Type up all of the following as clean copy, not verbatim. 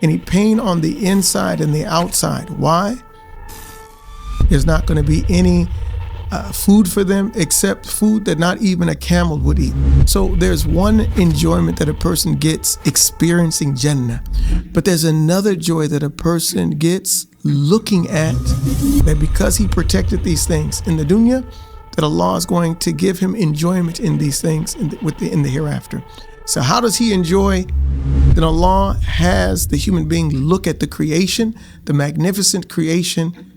any pain on the inside and the outside. Why? There's not going to be any food for them except food that not even a camel would eat. So there's one enjoyment that a person gets experiencing Jannah, but there's another joy that a person gets looking at that because he protected these things in the dunya, that Allah is going to give him enjoyment in these things in the hereafter. So how does he enjoy? Then Allah has the human being look at the creation, the magnificent creation,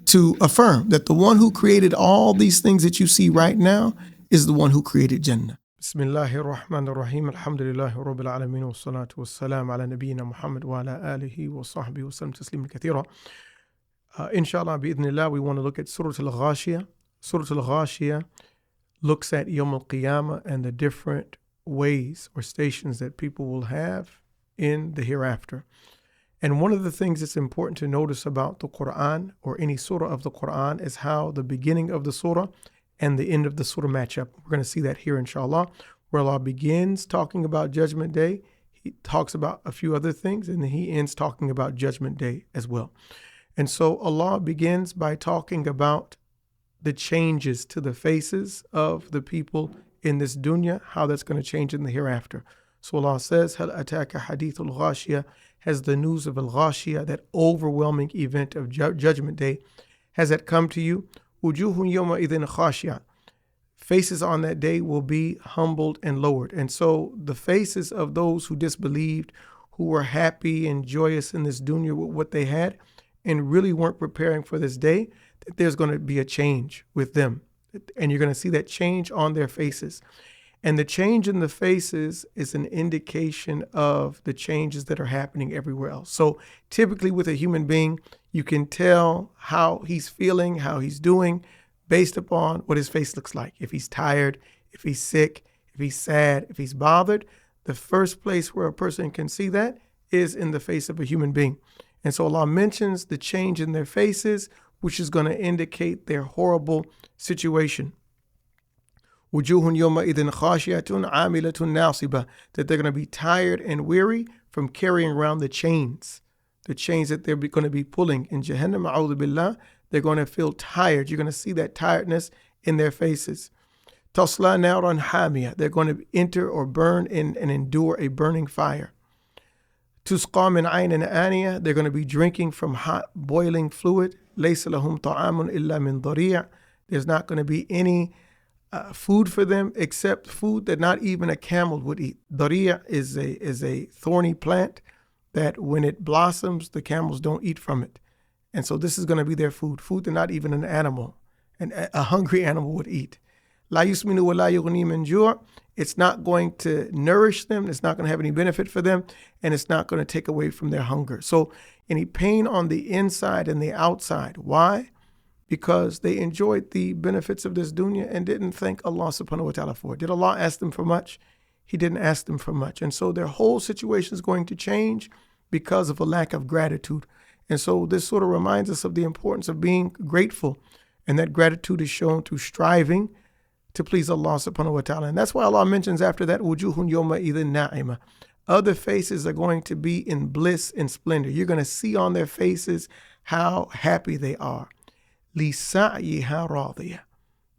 to affirm that the one who created all these things that you see right now is the one who created Jannah. Bismillahir Rahmanir Rahim. Alhamdulillahi Rabbil Alameen. Wassalatu wassalam ala nabiyyina Muhammad wa ala alihi wa sahbihi wa sallam tasliman kathira. Inshallah, bi'idhnillah, we want to look at Surah Al-Ghashiyah. Surah Al-Ghashiyah looks at Yawm al-Qiyamah and the different ways or stations that people will have in the hereafter. And one of the things that's important to notice about the Quran or any surah of the Quran is how the beginning of the surah and the end of the surah match up. We're going to see that here, inshallah, where Allah begins talking about Judgment Day. He talks about a few other things, and then he ends talking about Judgment Day as well. And so Allah begins by talking about the changes to the faces of the people in this dunya, how that's going to change in the hereafter. So Allah says, Hal ataka hadithul Ghashiyah, has the news of Al-Ghashiyah, that overwhelming event of Judgment Day, has that come to you? Wujuhun yawma idhin khashiyah. Faces on that day will be humbled and lowered. And so the faces of those who disbelieved, who were happy and joyous in this dunya with what they had, and really weren't preparing for this day, that there's going to be a change with them. And you're going to see that change on their faces. And the change in the faces is an indication of the changes that are happening everywhere else. So typically with a human being, you can tell how he's feeling, how he's doing, based upon what his face looks like. If he's tired, if he's sick, if he's sad, if he's bothered, the first place where a person can see that is in the face of a human being. And so Allah mentions the change in their faces, which is going to indicate their horrible situation. Wujuhun yawma idhin khashiyatun amilatun nasiba, that they're going to be tired and weary from carrying around the chains that they're going to be pulling in Jahannam. A'udhu billah, they're going to feel tired. You're going to see that tiredness in their faces. Tasla naran hamiyah, they're going to enter or burn in and endure a burning fire. Tusqa min aynin aniyah, they're going to be drinking from hot boiling fluid. Laysa lahum ta'amun illa min dhari', there's not going to be any food for them except food that not even a camel would eat. Dhari' is a thorny plant that when it blossoms, the camels don't eat from it. And so this is going to be their food that not even an animal, a hungry animal would eat. La yusminu wa la yughni min ju', it's not going to nourish them, it's not going to have any benefit for them, and it's not going to take away from their hunger. So any pain on the inside and the outside. Why? Because they enjoyed the benefits of this dunya and didn't thank Allah subhanahu wa ta'ala for it. Did Allah ask them for much? He didn't ask them for much. And so their whole situation is going to change because of a lack of gratitude. And so this sort of reminds us of the importance of being grateful. And that gratitude is shown through striving to please Allah subhanahu wa ta'ala. And that's why Allah mentions after that, wujuhun yawma idhin na'ima. Other faces are going to be in bliss and splendor. You're going to see on their faces how happy they are. لِسَعْيِهَا رَاضِيَةٌ,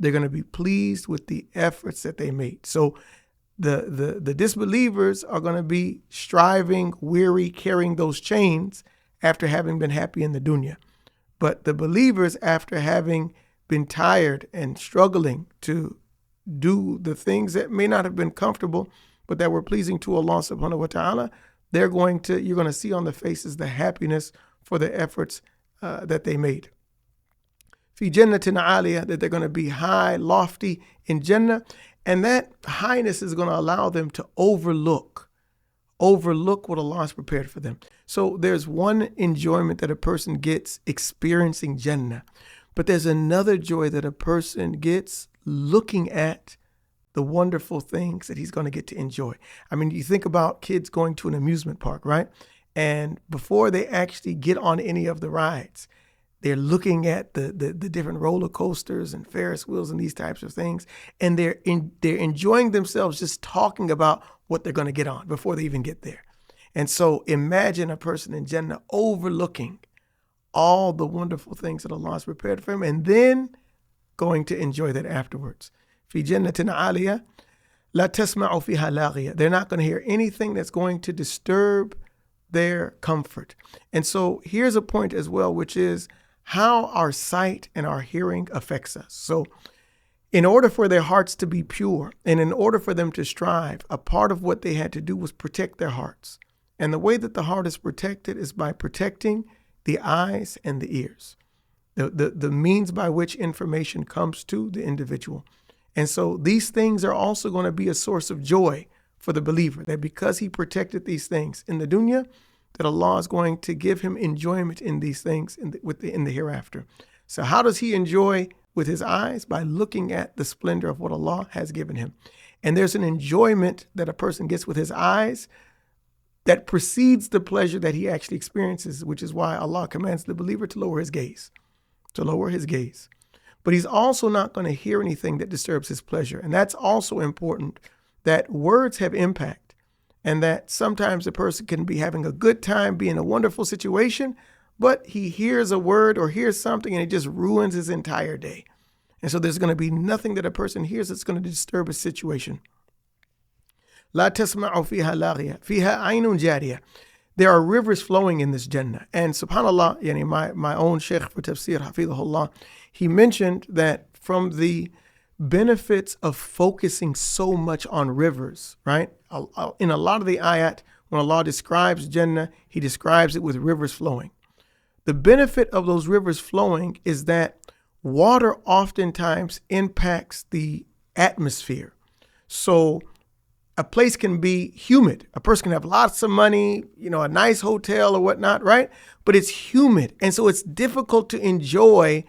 they're going to be pleased with the efforts that they made. So the disbelievers are going to be striving, weary, carrying those chains after having been happy in the dunya. But the believers, after having been tired and struggling to do the things that may not have been comfortable, but that were pleasing to Allah subhanahu wa ta'ala, you're going to see on the faces the happiness for the efforts that they made. Fi jannatin aliyah, that they're going to be high, lofty in Jannah, and that highness is going to allow them to overlook what Allah has prepared for them. So there's one enjoyment that a person gets experiencing Jannah, but there's another joy that a person gets looking at the wonderful things that he's going to get to enjoy. I mean, you think about kids going to an amusement park, right? And before they actually get on any of the rides, they're looking at the different roller coasters and Ferris wheels and these types of things. And they're enjoying themselves just talking about what they're going to get on before they even get there. And so imagine a person in Jannah overlooking all the wonderful things that Allah has prepared for him and then going to enjoy that afterwards. في جنة عالية لا تسمع فيها لاغية. They're not going to hear anything that's going to disturb their comfort. And so here's a point as well, which is how our sight and our hearing affects us. So in order for their hearts to be pure and in order for them to strive, a part of what they had to do was protect their hearts. And the way that the heart is protected is by protecting the eyes and the ears, the means by which information comes to the individual. And so these things are also going to be a source of joy for the believer, that because he protected these things in the dunya, that Allah is going to give him enjoyment in these things in the hereafter. So how does he enjoy with his eyes? By looking at the splendor of what Allah has given him. And there's an enjoyment that a person gets with his eyes that precedes the pleasure that he actually experiences, which is why Allah commands the believer to lower his gaze, But he's also not going to hear anything that disturbs his pleasure. And that's also important, that words have impact, and that sometimes a person can be having a good time, be in a wonderful situation, but he hears a word or hears something and it just ruins his entire day. And so there's going to be nothing that a person hears that's going to disturb his situation. لا تسمع فيها لاغية فيها عين جارية. There are rivers flowing in this Jannah. And subhanAllah, my own Sheikh for Tafsir, Hafidhullah, he mentioned that from the benefits of focusing so much on rivers, right? In a lot of the ayat, when Allah describes Jannah, he describes it with rivers flowing. The benefit of those rivers flowing is that water oftentimes impacts the atmosphere. So a place can be humid. A person can have lots of money, a nice hotel or whatnot, right? But it's humid. And so it's difficult to enjoy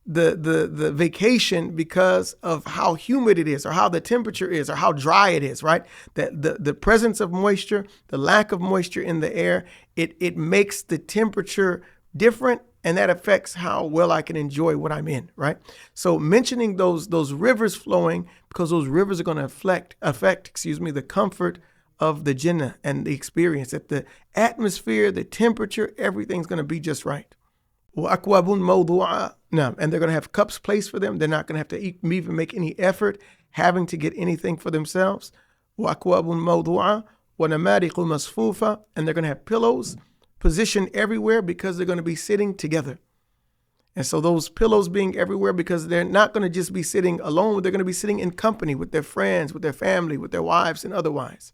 the vacation because of how humid it is, or how the temperature is, or how dry it is, right? The presence of moisture, the lack of moisture in the air, it makes the temperature different, and that affects how well I can enjoy what I'm in, right? So mentioning those rivers flowing, because those rivers are going to affect the comfort of the Jannah and the experience, that the atmosphere, the temperature, everything's going to be just right. وَأَكْوَابٌ مَوْضُوعًا. And they're going to have cups placed for them. They're not going to have to even make any effort having to get anything for themselves. وَأَكْوَابٌ مَوْضُوعًا وَنَمَارِقُ مَصْفُوفًا. And they're going to have pillows positioned everywhere because they're going to be sitting together. And so those pillows being everywhere, because they're not going to just be sitting alone, they're going to be sitting in company with their friends, with their family, with their wives and otherwise.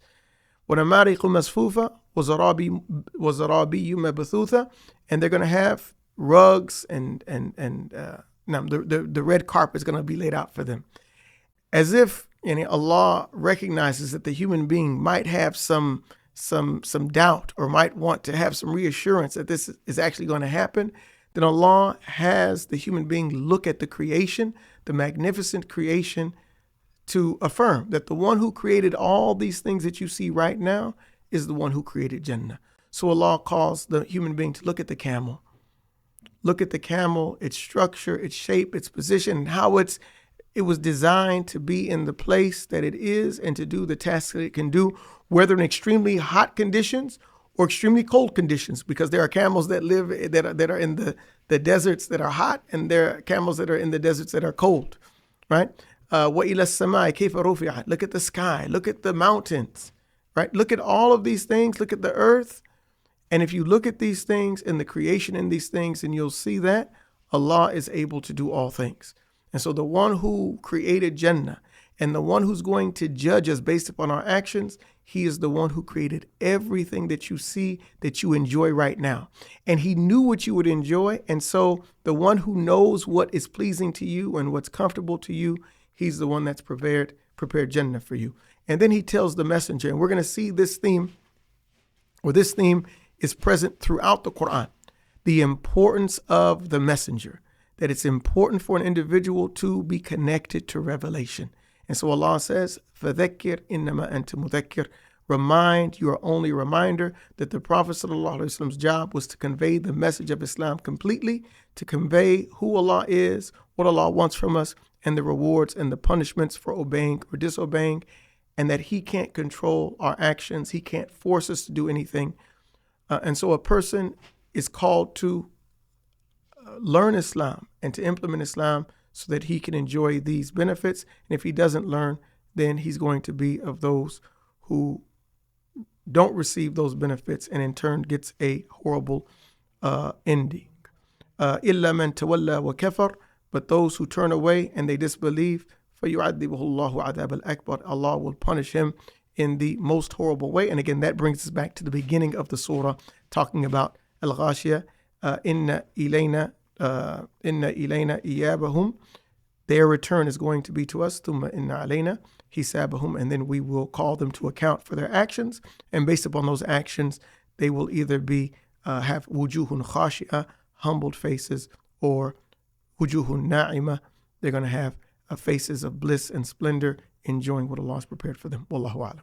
وَنَمَارِقُ مَصْفُوفًا وَزَرَابِيُّ مَبْثُوثًا. And they're going to have rugs and the red carpet is going to be laid out for them. As if Allah recognizes that the human being might have some doubt or might want to have some reassurance that this is actually going to happen, then Allah has the human being look at the creation, the magnificent creation, to affirm that the one who created all these things that you see right now is the one who created Jannah. So Allah calls the human being to look at the camel. Look at the camel, its structure, its shape, its position, and how it was designed to be in the place that it is and to do the tasks that it can do, whether in extremely hot conditions or extremely cold conditions, because there are camels that are in the deserts that are hot, and there are camels that are in the deserts that are cold, right? وَإِلَى السَّمَاءِ كَيْفَ رُفِعَتْ. Look at the sky, look at the mountains, right? Look at all of these things, look at the earth. And if you look at these things and the creation in these things, and you'll see that Allah is able to do all things. And so the one who created Jannah and the one who's going to judge us based upon our actions, he is the one who created everything that you see, that you enjoy right now. And he knew what you would enjoy. And so the one who knows what is pleasing to you and what's comfortable to you, he's the one that's prepared Jannah for you. And then he tells the messenger, and we're going to see this theme is present throughout the Quran, the importance of the messenger, that it's important for an individual to be connected to revelation. And so Allah says, فَذَكِّرْ إِنَّمَا أَنْتَ مُذَكِّرْ. Remind, you are only a reminder, that the Prophet ﷺ's job was to convey the message of Islam completely, to convey who Allah is, what Allah wants from us, and the rewards and the punishments for obeying or disobeying. and that he can't control our actions. He can't force us to do anything. And so a person is called to learn Islam and to implement Islam so that he can enjoy these benefits. And if he doesn't learn, then he's going to be of those who don't receive those benefits and in turn gets a horrible ending. إِلَّا مَنْ تَوَلَّى وَكَفَرْ, but those who turn away and they disbelieve, فَيُعَذِّبُهُ اللَّهُ عَذَابَ الْأَكْبَرِ, Allah will punish him in the most horrible way. And again, that brings us back to the beginning of the surah, talking about Al-Ghashiyah, إِنَّ إِلَيْنَا إِيَابَهُمْ, their return is going to be to us, ثُمَّ إِنَّ عَلَيْنَا حِسَابَهُمْ, and then we will call them to account for their actions. And based upon those actions, they will either be have wujuhun khashi'ah, humbled faces, or wujuhun na'ima, they're going to have faces of bliss and splendor, enjoying what Allah has prepared for them. Wallahu a'lam.